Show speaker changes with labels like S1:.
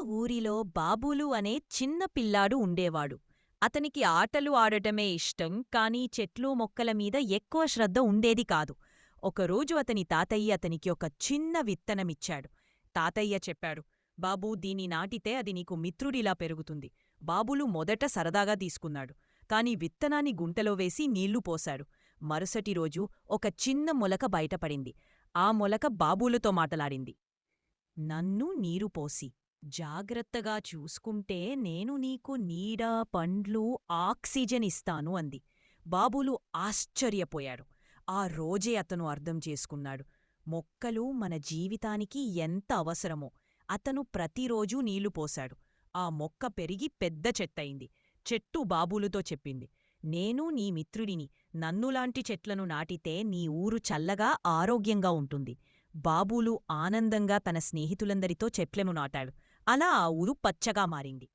S1: ఊరిలో బాబులు అనే చిన్న పిల్లాడు ఉండేవాడు. అతనికి ఆటలు ఆడటమే ఇష్టం, కానీ చెట్లు మొక్కల మీద ఎక్కువ శ్రద్ధ ఉండేది కాదు. ఒకరోజు అతని తాతయ్య అతనికి ఒక చిన్న విత్తనమిచ్చాడు. తాతయ్య చెప్పాడు, బాబూ, దీన్ని నాటితే అది నీకు మిత్రుడిలా పెరుగుతుంది. బాబులు మొదట సరదాగా తీసుకున్నాడు. కాని విత్తనాన్ని గుంటలో వేసి నీళ్లు పోశాడు. మరుసటి రోజు ఒక చిన్న మొలక బయటపడింది. ఆ మొలక బాబూలతో మాటలాడింది. నన్ను నీరు పోసి జాగ్రత్తగా చూసుకుంటే నేను నీకు నీడ, పండ్లు, ఆక్సిజన్ ఇస్తాను అంది. బాబులు ఆశ్చర్యపోయాడు. ఆ రోజే అతను అర్థం చేసుకున్నాడు, మొక్కలు మన జీవితానికి ఎంత అవసరమో. అతను ప్రతిరోజూ నీళ్లు పోశాడు. ఆ మొక్క పెరిగి పెద్ద చెట్టయింది. చెట్టు బాబులుతో చెప్పింది, నేను నీ మిత్రుడిని. నన్నులాంటి చెట్లను నాటితే నీ ఊరు చల్లగా, ఆరోగ్యంగా ఉంటుంది. బాబూలు ఆనందంగా తన స్నేహితులందరితో చెట్లను నాటాడు. అలా ఆ ఊరు పచ్చగా మారింది.